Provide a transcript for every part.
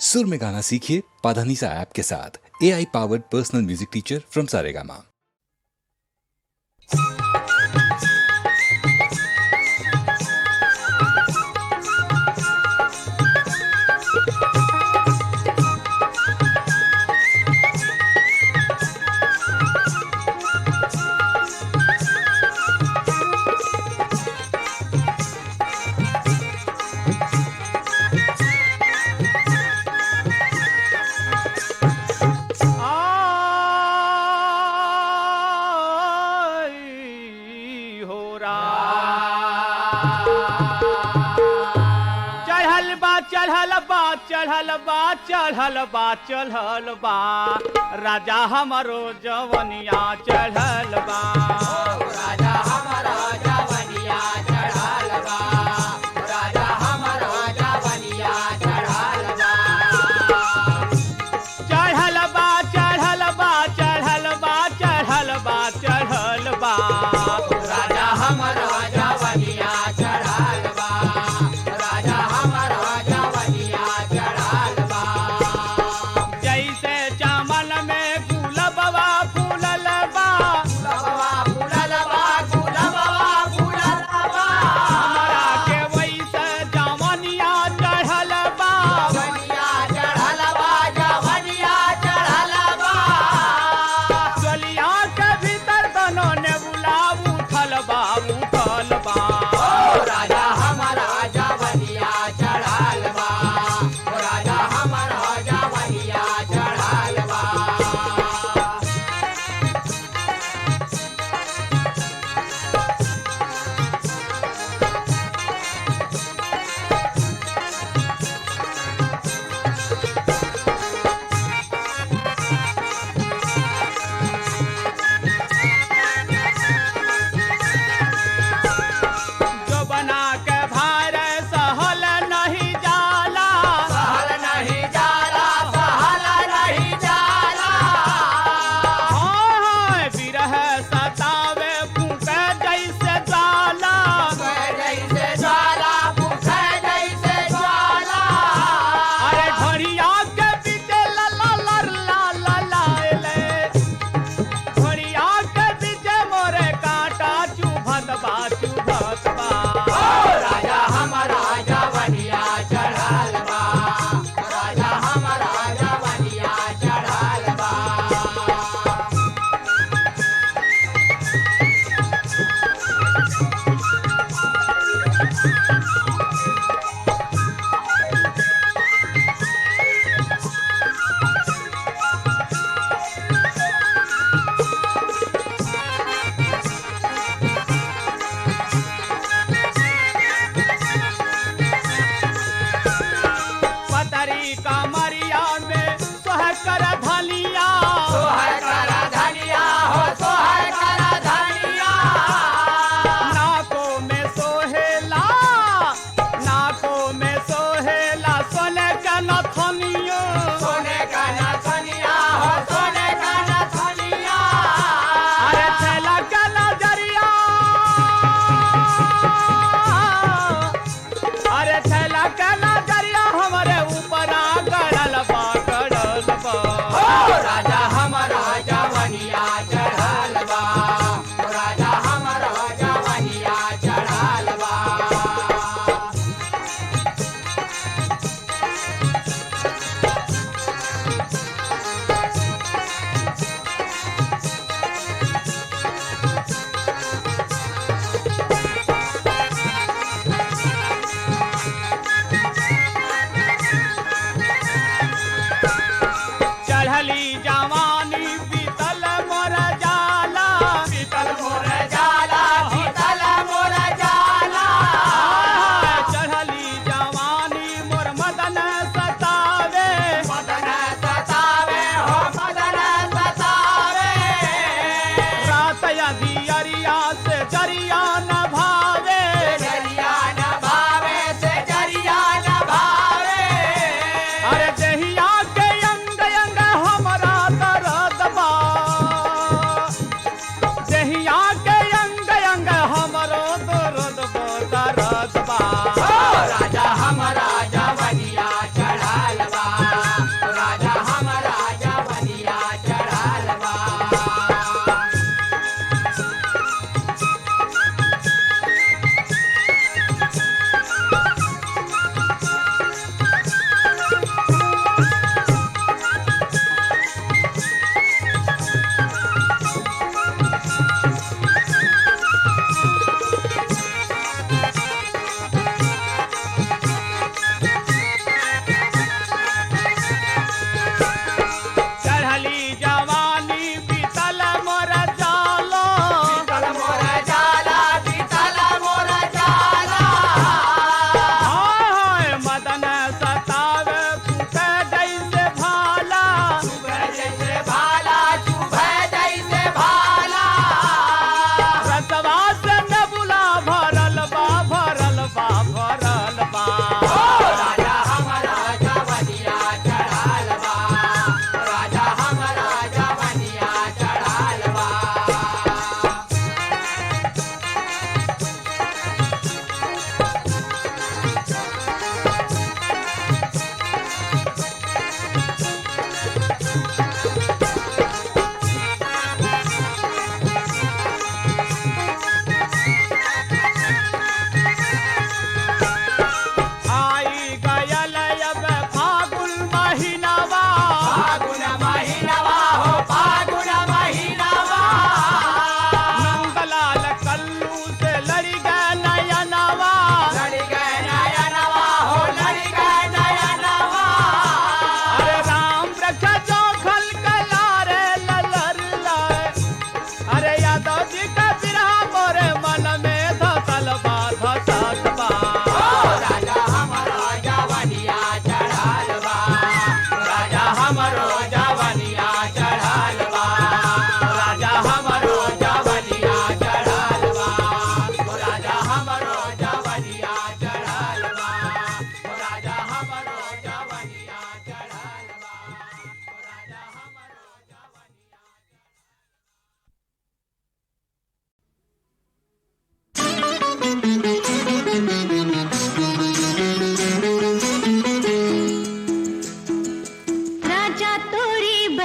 सुर में गाना सीखिए पाधानीसा ऐप के साथ। AI powered personal music teacher from Saregama. चढ़ल बा राजा हमरो जवनिया चढ़ल बा। राजा हमरो जवनिया चढ़ल बा। राजा हमरो जवनिया चढ़ल बा। चढ़ल बा चढ़ल बा चढ़ल बा चढ़ल बा चढ़ल बा राजा हमरो जवनिया चढ़ल बा। राजा हमरो जवनिया चढ़ल बा। जैसे चामल में गुलबवा फूलल बा। गुलबवा फूलल बा। गुलबवा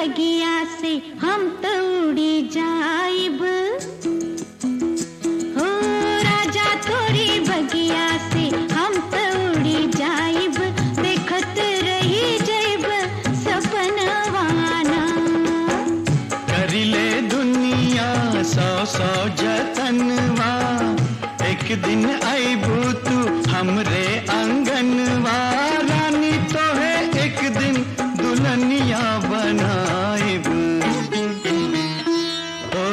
बगिया से हम तो उड़ी जाइब हो राजा तोरी बगिया से हम तो उड़ी जाइब देखत रही जैब सपनवाना करिले दुनिया सौ सौ जतनवा एक दिन आईबू तू हमरे आंगनवा रानी तो है एक दिन दुल्हनिया बनाइब ओ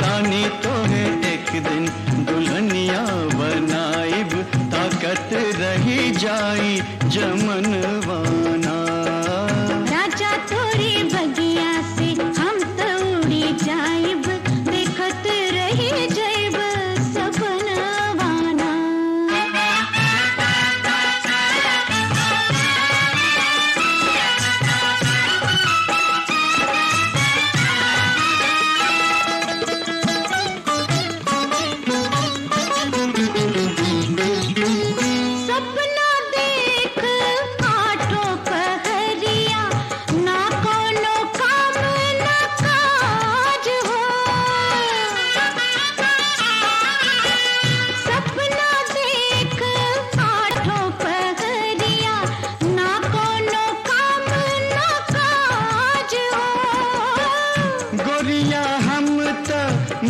रानी तो है एक दिन दुल्हनिया बनाइब ताकत रही जाई जमनवाना राजा तोरी बगिया से हम तो उड़ी जाइब देखत रही जैब सपनवाना सपना देख आठों पहरिया ना कोनो काम ना काज हो सपना देख आठों पहरिया ना कोनो काम ना काज हो गोरिया हम त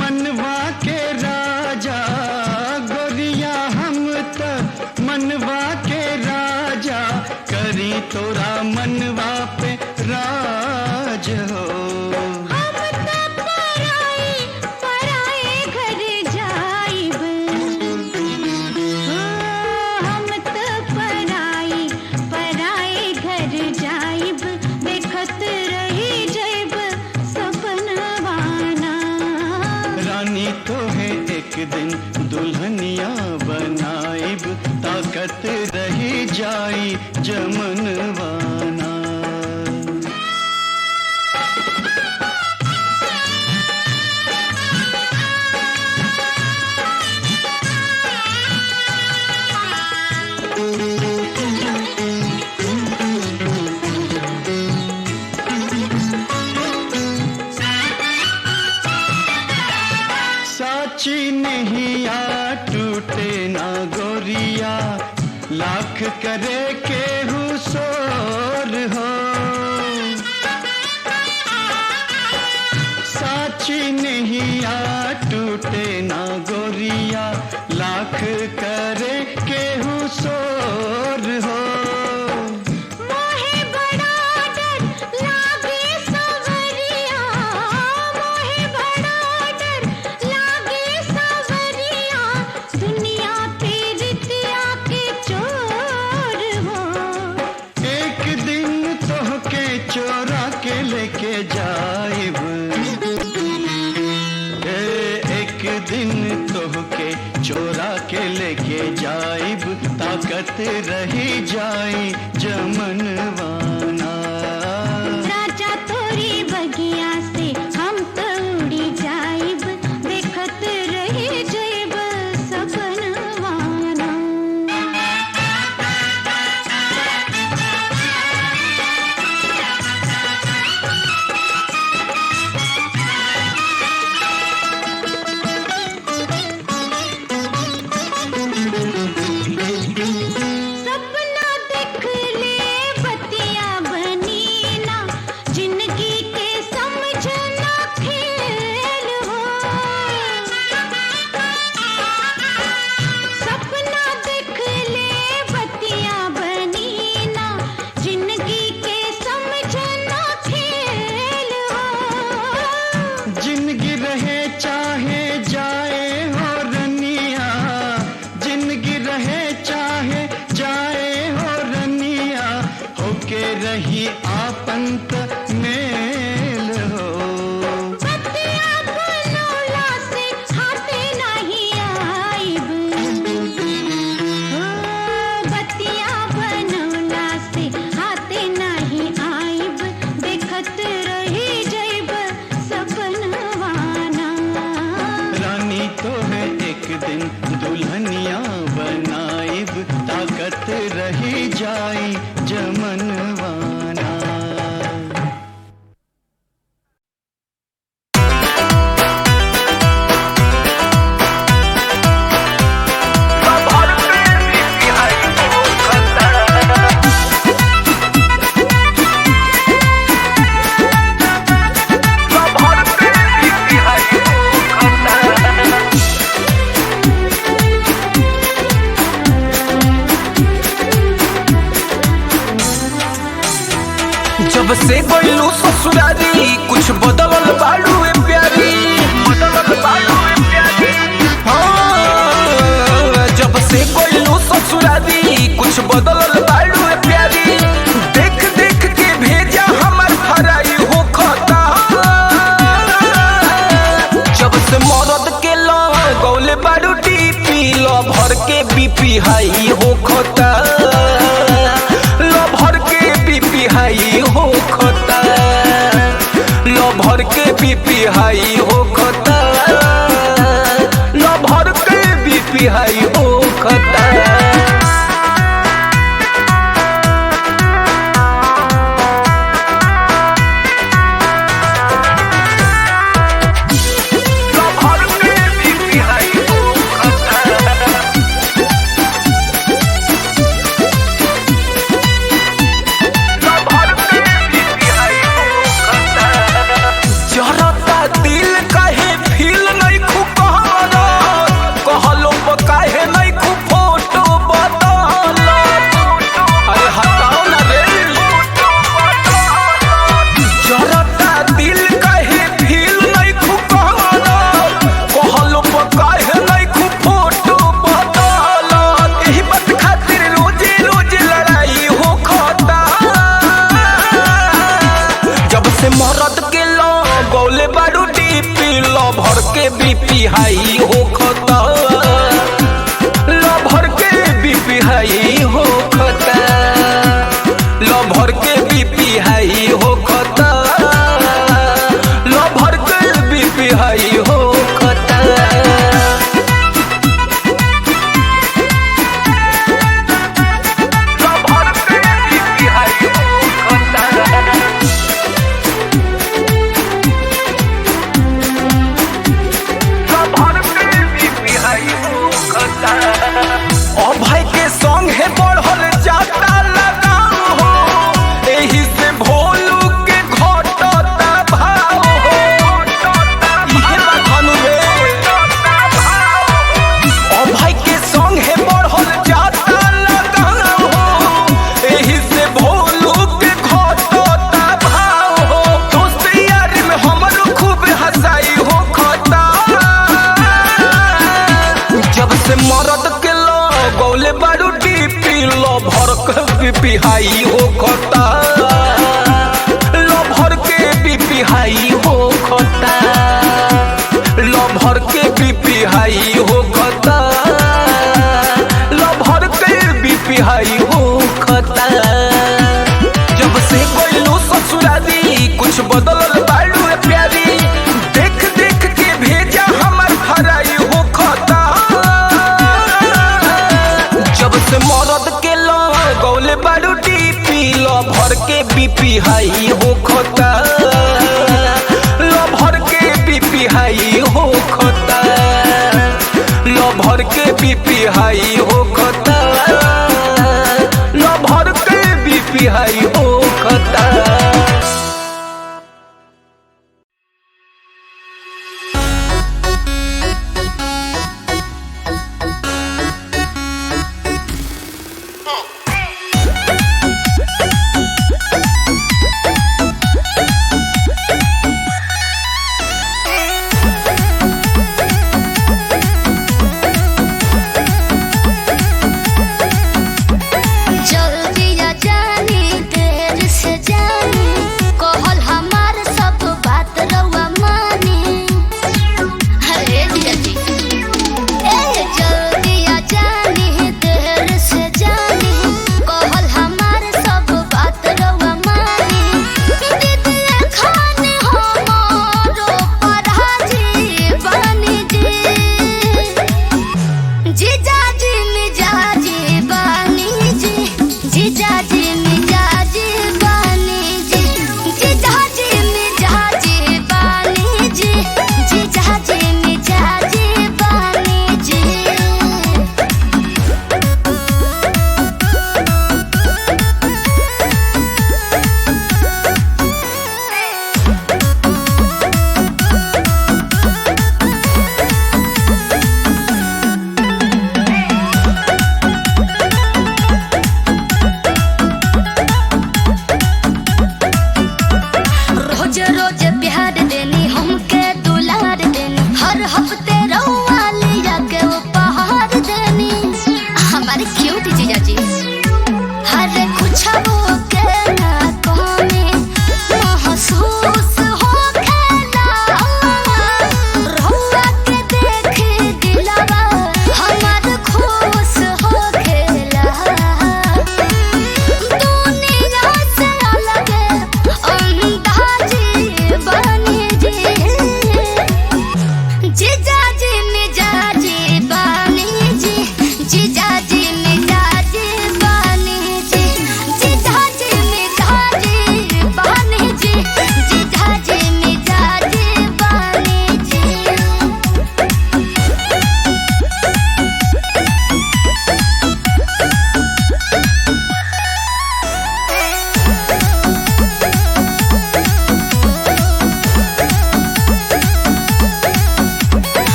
मनवा के राजा गोरिया हम त मनवा के राजा करी तोरा मनवा पे राज हो हम तो पराए घर जाइब हम तो पराए घर जाइब देखत रही जैब सपनवाना रानी तो है एक दिन दुल्हनिया बनाइब ताकत रही जाई जमनवाना साची नहीं आ टूटे ना गोरिया लाख करे के हुसोर हो साची नहीं आ टूटे ना गोरिया लाख करे के हुसोर हो मोहे बड़ा डर लागे सवरिया मोहे बड़ा डर लागे सवरिया दुनिया पे रितिया के चोर हो एक दिन तोहके चोरा के लेके जाइब एक दिन तोहके चोरा के लेके जाइब ताकत रही जाई जमनवाना राजा तोरी बगिया से हम तो उड़ी जाइब देखत रही जैब सपनवाना सपना देख ले बतिया बनी ना जिंदगी के समझना खेल हो सपना देख ले बतिया बनी ना जिंदगी के समझना खेल हो जिंदगी रहे चाहे जाए हो रनिया जिंदगी रहे चाहे जाए हो रनिया होके रही आपंत मेल हो बतिया बनौला से हाथे नहीं आइब बतिया बनौला से हाथे नहीं आइब देखत रही जैब सपनवाना रानी तो है एक दिन दुल्हनिया बनाइब ताकत रही जाई जमनवाना जब से गइलू ससुरारी कुछ बदलल बाड़ू ए प्यारी, बदलल बाड़ू ए प्यारी। हाँ, जब से गइलू ससुरारी कुछ बदलल बाड़ू ए प्यारी। देख देख के भेजा हमर फराई हो खता। जब से मरद के लगौले बाड़ू टीपी ल भर के बीपी हाई हो खता। हाई हो खता, लो भर के बीपी हाई हो खता, लो भर के बीपी हाई हो खता। मरद के लगौले बाड़ू टीपी ल भर के बीपी हाई हो खता, ल भर के बीपी हाई हो खता, ल भर के बीपी हाई हो खता, ल भर के बीपी हाई हो खता। और भाई के संग है बढ़ल जाता लगाव हो, एही से भोलू के घटता भाव हो। इहे बात हनु रे। और भाई के संग है बढ़ल जाता लगाव हो, एही से भोलू के घटता भाव हो। दोस्त यार में हमरो खूब हंसाई हो खता। जब से मरद के लगौले बाड़ू टीपी ल भर के बीपी हाई हो खता, ल भर के बीपी हाई हो खता, ल भर के बीपी हाई हो खता, ल भर के बीपी हाई हो खता। जब से गइलू ससुरारी कुछ बदलल बाड़ू ए प्यारी। देख देख के भेजा हमर फराई हो खता। जब से मरद के लगौले बाड़ू टीपी ल भर के बीपी हाई हो खता, ल भर के बीपी हाई हो खता, ल भर के बीपी हाई हो खता, ल भर के बीपी हाई हो खता। जल्दी आ जाने दे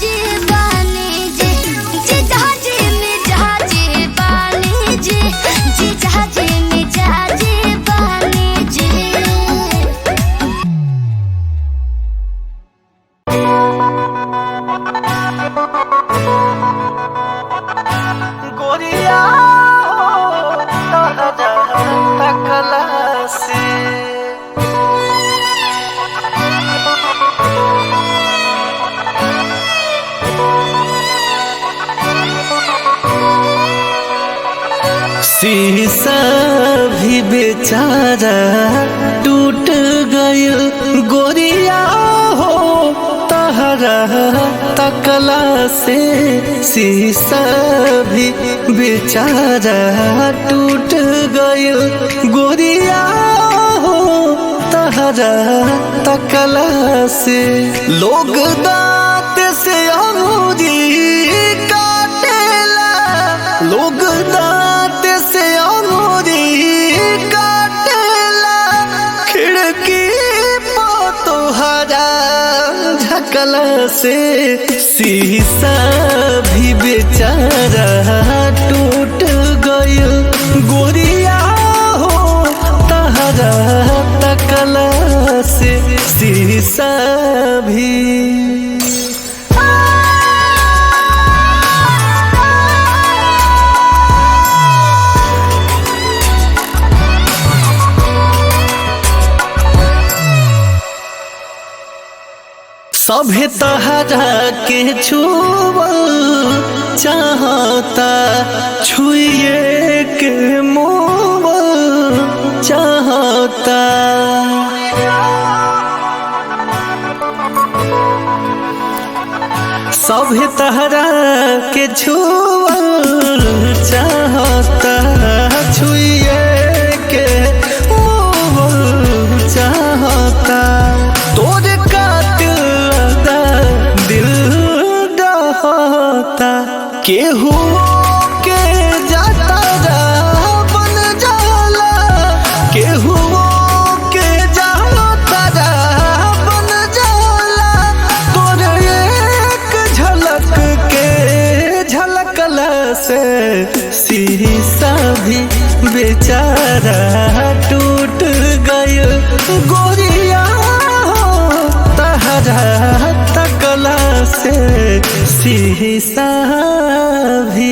मिजाजी बानी जी जीजाजी मिजाजी बानी जी जीजाजी मिजाजी बानी जी। गोरिया तकला से शीशा भी बेचारा टूट गयल गोरिया हो तहरा तकला से शीशा भी बेचारा टूट गयल गोरिया हो तहरा तकला से। लोग दांत से अंगूरी काटेला लोग दांत से अंगूरी काटेला खिड़की पो तोहरा झकला से शीशा भी बेचारा टूट गयल गोरिया हो तहरा तकला से शीशा भी। सभे तहरा के छुअल चाहता छुए के मोल चाहता सभे तहरा के छुअल चाहता छुए के मोल चाहता। तोरे केहू के जाता बन जाला केहू के जाता बन जाला तोर एक झलक के झलकला से शीशा भी बेचारा टूट गयल गोरिया हो तहरा तकला से शीशा भी।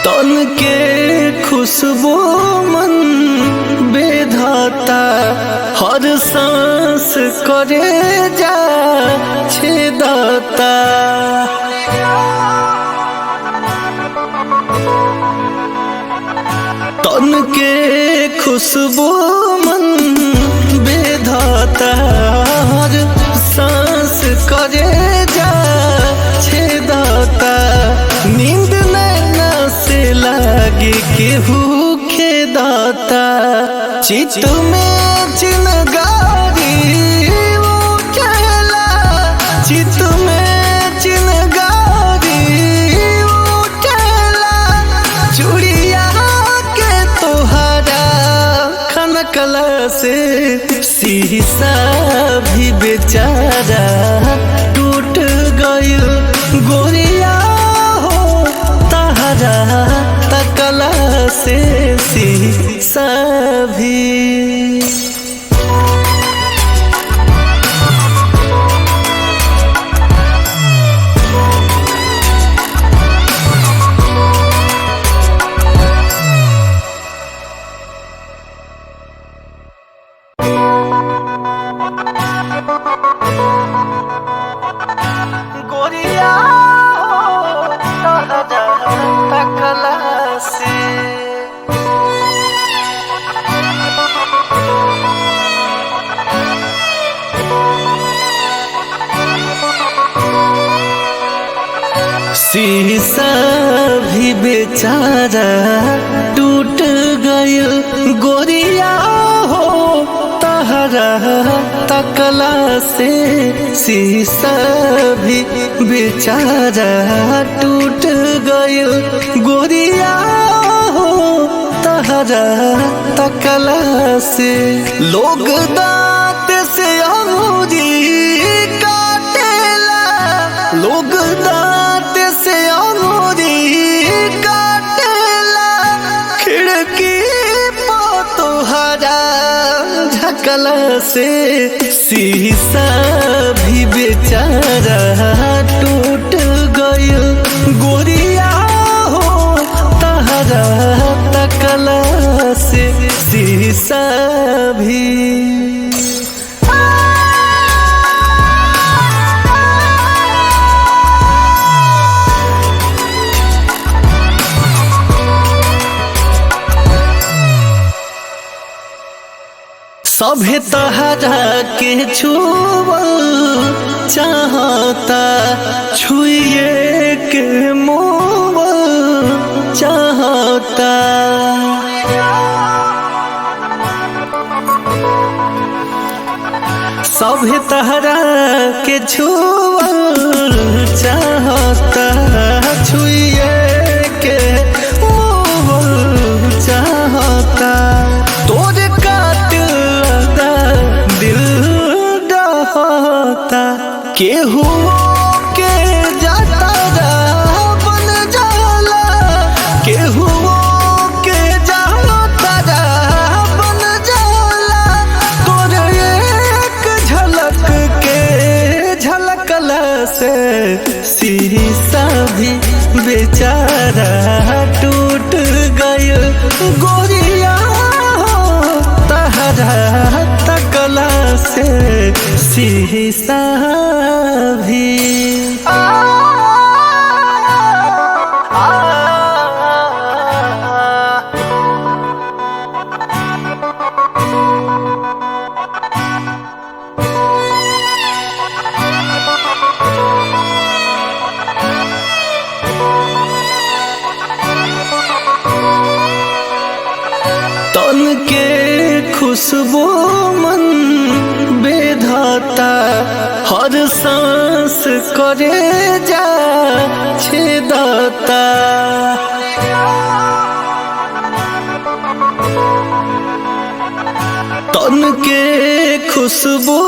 तन के खुशबू मन बेधाता हर सांस करे जा छेदाता। तन के खुशबू मन बेधाता हर सांस करे जा छेदाता। नींद नैना से लागे केहू खेदाता चित में चिनगारी उठेला चित में चिनगारी उठेला। चूड़िया के तोहरा खनकला से शीशा भी बेचारा टूट गयल गोरिया हो तहरा तकला से शीशा भी। गोरिया हो तकला से शीशा भी बेचारा टूट गयल गोरिया तहरा तकला से शीशा भी बेचारा टूट गइल गोरिया हो तहरा तकला से लोग दांत से अंगूरी काटेला लोग दांत से अंगूरी काटेला खिड़की पो तोहरा झकला से शीशा भी बेचारा टूट गइल गोरिया हो तहरा तकला से शीशा भी सभे तहरा के छुअल चाहता छुए के मोल चाहता सभे तहरा के छुअल चाहता छुए के मोल चाहता तोरे केहू के जाता बन जाला केहू के जाता बन जाला तोरे एक झलक के झलकला से शीशा भी बेचारा टूट गइल गोरिया हो तहरा तकला से शीशा भी तन के खुशबू मन बेधाता हर सांस करे जा छेदाता तन के खुशबू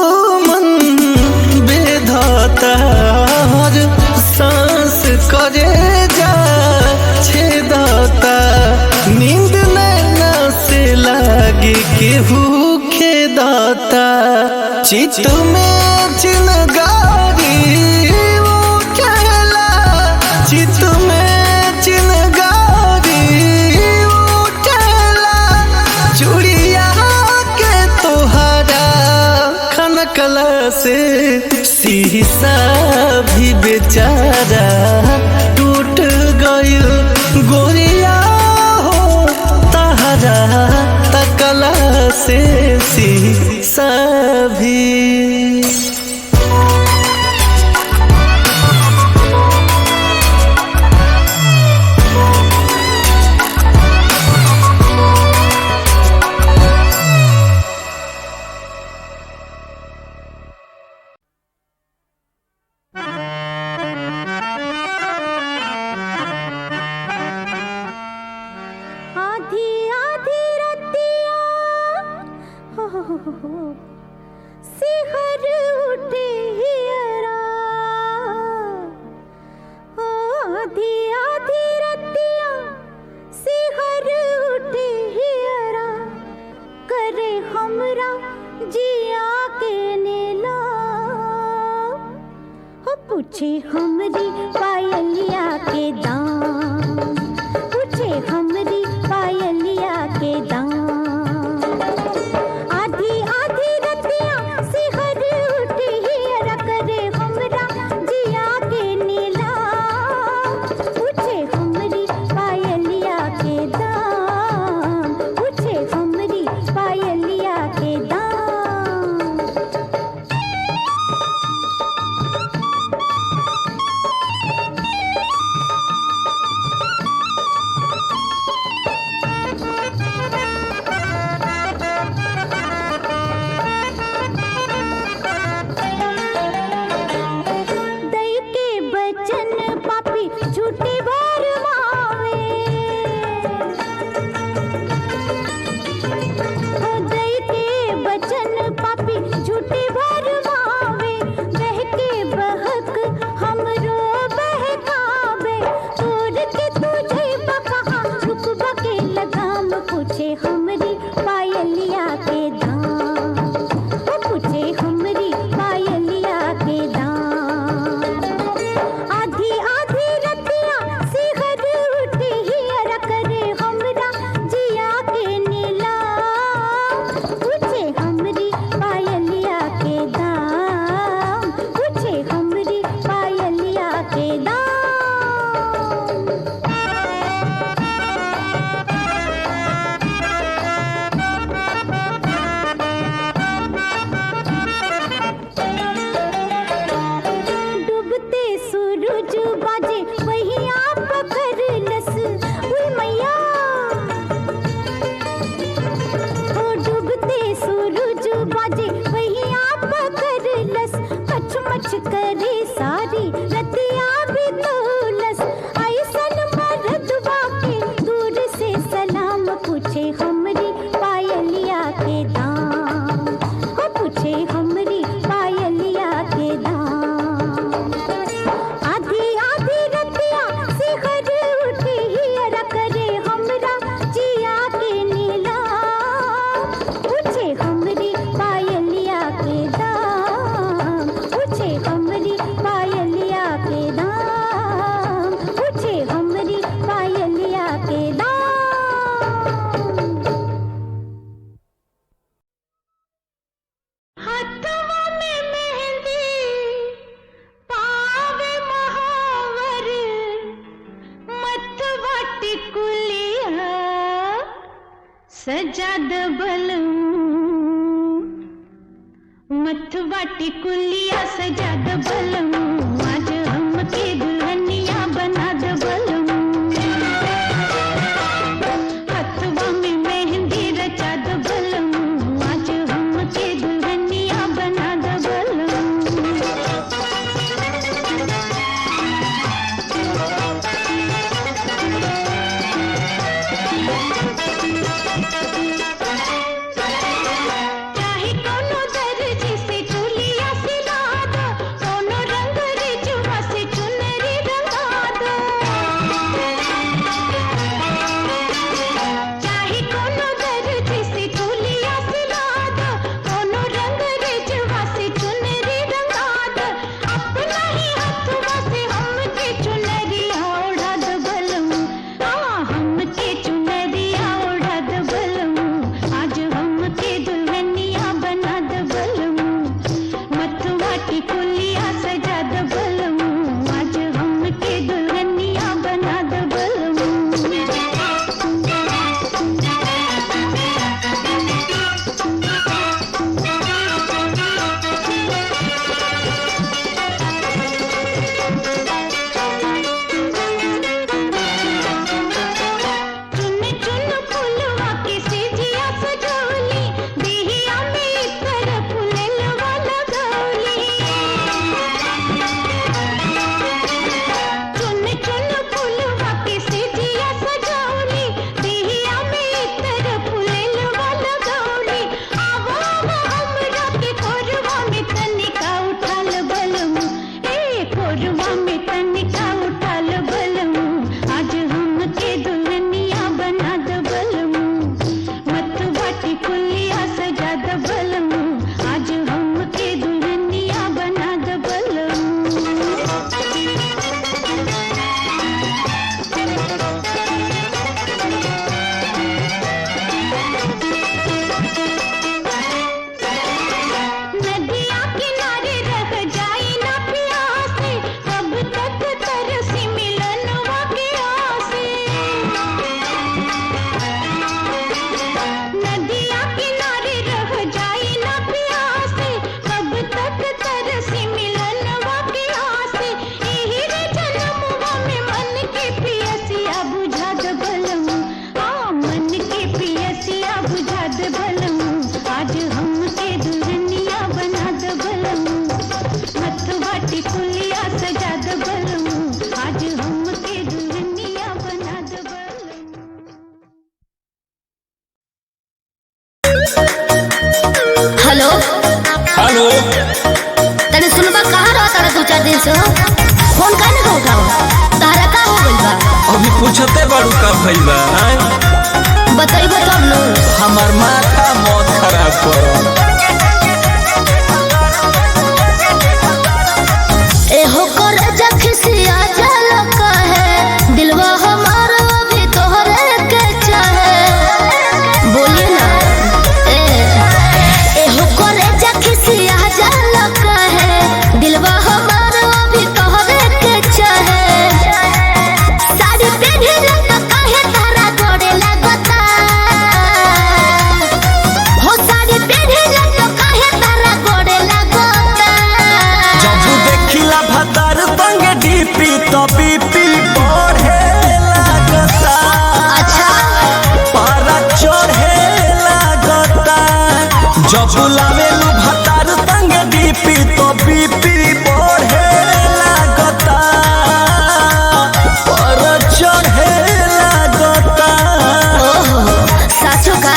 मन बेधाता हर सांस करे जा छेदाता नींद नैना से लागे केहू खेदाता चित में चिनगारी उठेला चित में चिनगारी उठेला चूड़िया के तोहरा खनकला से शीशा भी बेचारा टूट गइल गोरिया हो तहरा तकला से शीशा भी आधी आधी रतिया सिहर उठे हियरा आधी आधी रतिया सिहर उठे हियरा करे हमरा जिया के नेला हो पूछे हमरी पायलिया के दाम पूछे हमरी पायलिया के दाम आधी आधी रतिया सिहर उठे हियरा करे हमरा जिया के नीला पूछे हमरी पायलिया के दाम पूछे हमरी पायलिया के दाम पूछे हमरी पायलिया के दाम, पूछे हमरी पायलिया के दाम, पूछे हमरी पायलिया के दाम। हाथवा में मेहंदी पावे महावर, मथवा टिकुलिया सजा दबलूं, मथवा टिकुलिया सजा दबलूं, आज हमके दुल्हनिया बना दबलूं। हाथवा में मेहंदी रचा दबलूं, आज हमके दुल्हनिया बना दबलूं। चाहे कोनो दर्जी से चुलिया सिला दो, कोनो रंग रिझवा से चुनरी रंगा दो। चाहे कोनो दर्जी से चुलिया सिला दो, कोनो रंग रिझवा से चुनरी रंगा दो। अपना ही हाथवा से हमके चुनरिया ओढ़ा दबलूं, हमके चुनरिया ओढ़ा दबलूं, आज हमके दुल्हनिया बना दबलूं। मथवा टिकुलिया सजा दबलूं, आज हमके दुल्हनिया बना दबलूं। चुन चुन फुलवा के सिजिया सजौली, देहिया में इतर फुललवा लगौली। चुन चुन फुलवा के सिजिया सजौली, देहिया में इतर फुललवा लगौली। आवो हमरा के कोरवा में तनिका उठाल बलूं, कोरवा में तनिका उठाल बलूं, आज हमके दुल्हनिया बना दबलूं। मथवा टिकुलिया सजा दबलूं, आज हमके दुल्हनिया बना दबलूं। नदिया किनारे रह जाई ना प्यासे, कब तक तरसी मिलनवा के आसे। नदिया किनारे रह जाई ना प्यासे, कब तक तरसी मिलनवा के आसे। एही रे जन्मवा में मन के पियसिया बुझा दबलूं, मन के पियसिया बुझा दबलूं, आज हमके दुल्हनिया बना दबलूं। मथवा टिकुलिया सजा दबलूं, आज हमके दुल्हनिया बना दबलूं। हेलो हेलो, तने सुनबा कहाँ रहा तारा 2-4 दिन से हो? फोन काहे ना उठाओ? तारा का हो गइल बा? अभी पूछते बड़ू का भइल बा? बताइबो तब न। हमार माथा मौत खराब कर। एहो कर जखसिया जल कहे, दिलवा हमारा अभी तोहरे के चाहे। बोलिए ना। एहो कर जखसिया जल कहे, दिलवा हमारा अभी तोहरे के चाहे। साड़ी पहनले तो काहे तारा गोड़े लगता, हो साड़ी पहनले तो काहे तारा गोड़े लगता। जब देखिला भतार संग डीपी तो बीपी बढ़े लागता। अच्छा पारा चढ़े लागता। जब लावेलू भतार संग डीपी तो बीपी बढ़े लागता। पारा चढ़े लागता। साचो का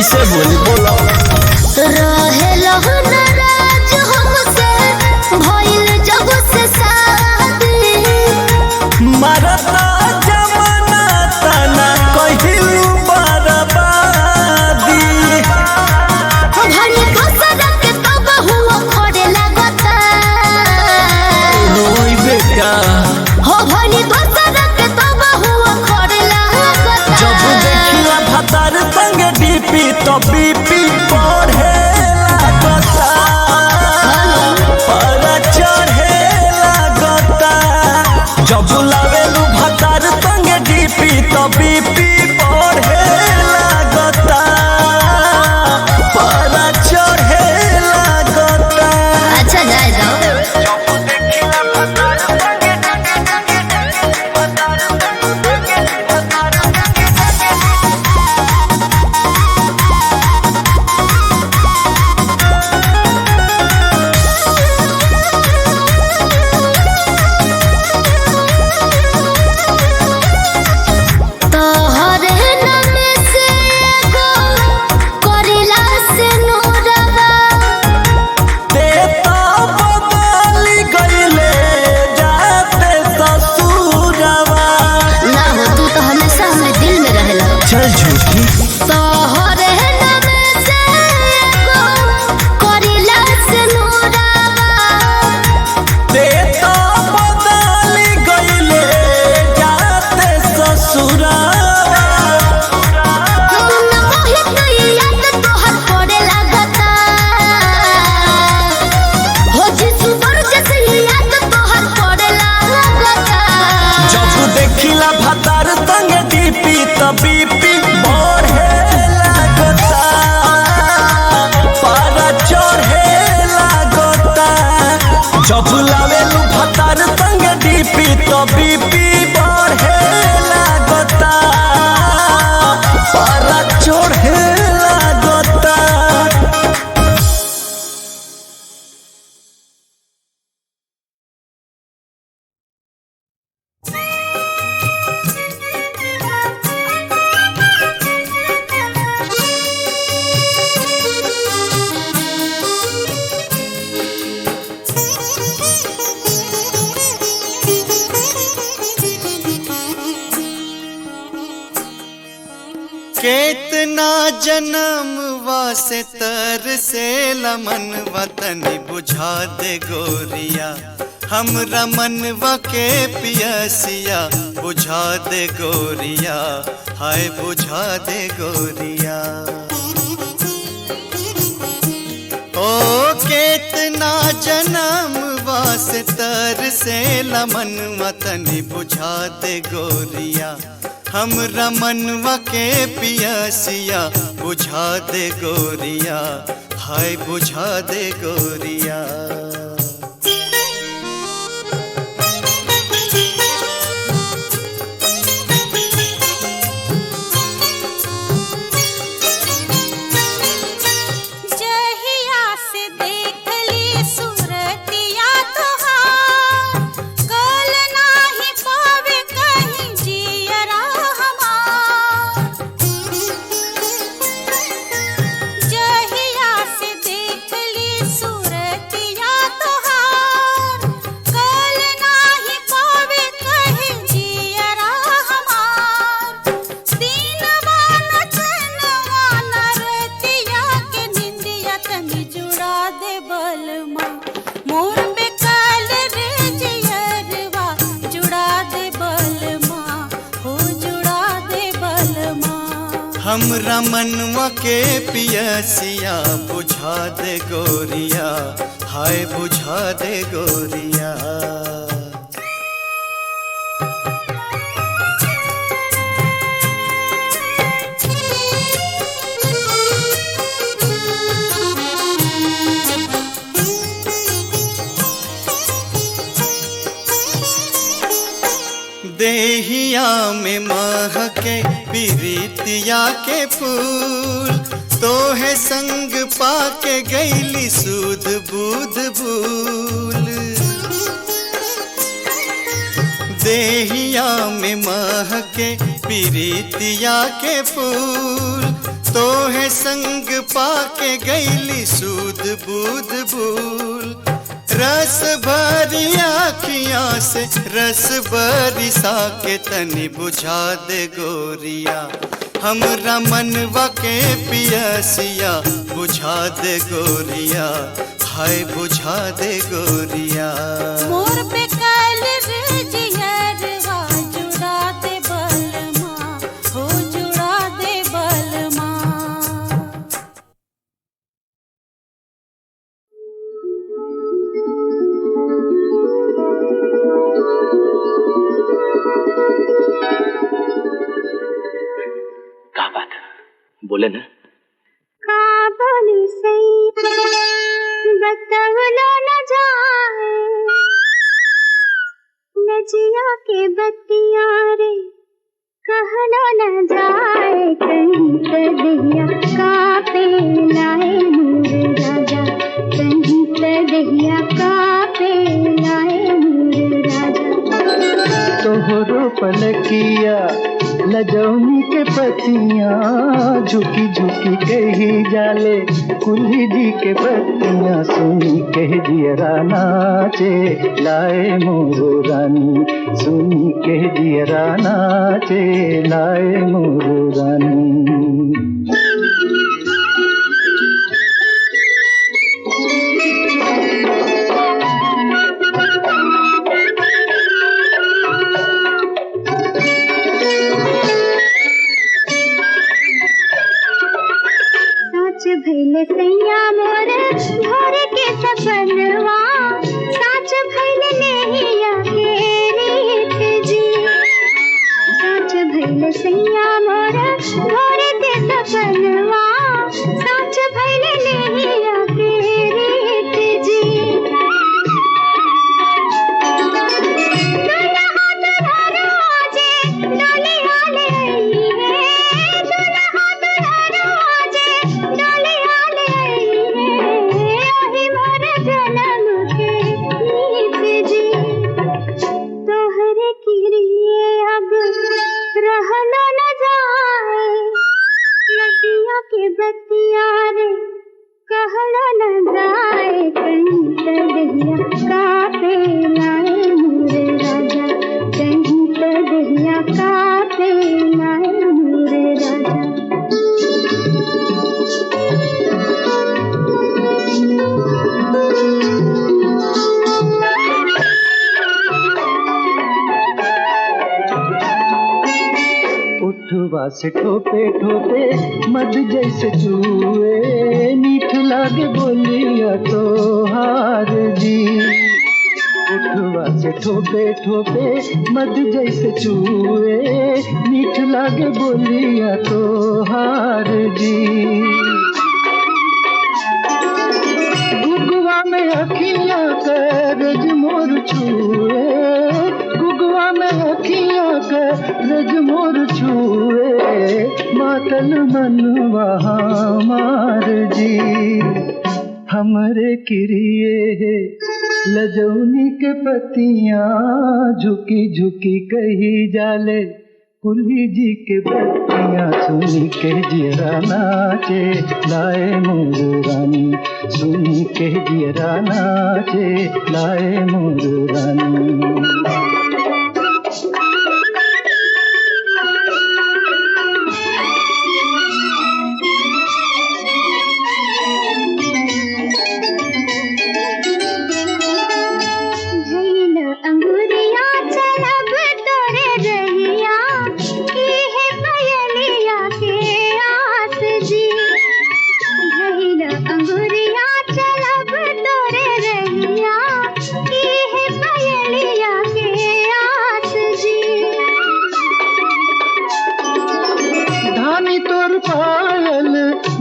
कैसे बोली बोलो। रहेला नाराज हमसे भइल जब से शादी मरता जमाना तना कहिलू बर्बादी भरी कसर के तब हुआ खड़े लगता रोई बेटा हो भरी कसर के तब हुआ खड़े लगता जब देखिला भतार संग डीपी तो बीपी बढ़े लागता पर चढ़े लागता जब लावेलू भतार संग डीपी तो बीपी बढ़े लागता पर चढ़े लागता। अच्छा जाए जाओ तोहरे नाम से एगो करिला से नूरवा देता बदली गईले जाते ससुरवा। ना हो तू तो हमेशा हमारे दिल में रहेला चल झूठी तोहरे नाम से एगो करिला से नूरवा देता बदली गईले जाते ससुरवा। मुन्ना मोहित नहीं याद तोहर पड़े लगता हो जिसु बर जैसे याद तोहर पड़े लगता जब देखिला भतार संग डीपी तो बीपी बढ़े लागता पर चढ़े लागता जब लावेलू भतार संग डीपी तो बीपी बढ़े लागता पर चढ़े लागता। केतना जन्म वासे तर से लमन वतनी बुझा दे गोरिया हमरा मनवा के पियसिया बुझा दे गोरिया हाय बुझा दे गोरिया। ओ केतना जन्म वासे तर से लमन वतनी बुझा दे गोरिया हमरा मनवा के पियसिया बुझा दे गोरिया हाय बुझा दे गोरिया। जहिया से देख ली सूरतिया तोहार कल नाही पावे कहीं जियरा हमार जहिया से देख ली सूरतिया तोहार कल नाही पावे कहीं जियरा हमार दीनवा न चनवा न रतिया के निंदिया तनी जुड़ा दे बलमा मोर बेकाल रे जियरवा जुड़ा दे बलमा हो जुड़ा दे बलमा। हमरा मनवा के पियसिया बुझा दे गोरिया हाय बुझा दे गोरिया। देहिया में महके प्रीतिया के फूल तोहे संग पाके गईली सूद बूद भूल। देहिया में महके प्रीतिया के फूल तो है संग पाके गईली सूद बूद बूल। रस भरी आँखियाँ से रस बरिसा के तनी बुझा दे गोरिया, हमरा मनवा के पियसिया बुझा दे गोरिया, हाय बुझा दे गोरिया। मोर पे कल रे जियरवा जुड़ा दे बलमा, हो जुड़ा दे बलमा। क्या बात है, बोले ना। का बोली सही बतवलो न जाए, नजिया के बत्तियां रे कहलो न जाए। कहीं कदिया का पे लाए मोर राजा, कहीं कदिया का पे लाए मोर राजा। तोहरो पलकिया लजौनी के पतियाँ झुकी झुकी कही जाले, कुल्ही जी के पतियाँ सुनी कह दियरा नाचे लाए मोर रानी, सुनी कह दियरा नाचे लाए मोर रानी। भैले सैया मोर भोर के सपनवा, साच भैले नैया के रीत जी। साच भैले सैया मोर भोर के सपनवा, साच भैले नैया के रीत जी। दुल्हा दुल्हन आजे डोलिया ले आई है, दुल्हा दुल्हन आजे डोलिया ले आई है, ओही मोर जन्म के गीत जी। तोहरे किरिए अब रहलो न जाए, नदिया के बत्तियां रे कहलो न जाए। कहीं कदिया का पे लाए मोर राजा, कहीं कदिया का पे लाए मोर राजा। उठवा से ठोपे ठोपे मध जैसे चूए, मीठ लागे बोलिया तोहार जी। उठवा से ठोपे ठोपे मध जैसे चूए, मीठ लागे बोलिया तोहार जी। गुगवा में अखियाँ करज मोर छुए, गुगवा में अखियाँ करज मोर छुए, मातल मनवा हमार जी। हमरे किरिए लजौनी के पतियाँ झुकी झुकी कही जाले, कुल्ही जी के बत्तियाँ सुनी के जियरा नाचे लाए मोर रानी, सुनी के जियरा नाचे लाए मोर रानी।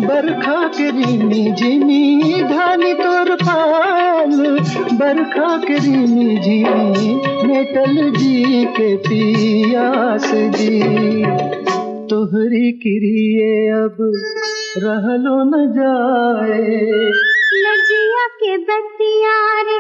बरखा के रीमी झिमी धानी तोर पाल, बरखा के रीमी झिमी मेटल जी के पियास जी। तोहरी किरिए अब रहलो न जाए, नजिया के बत्तियां रे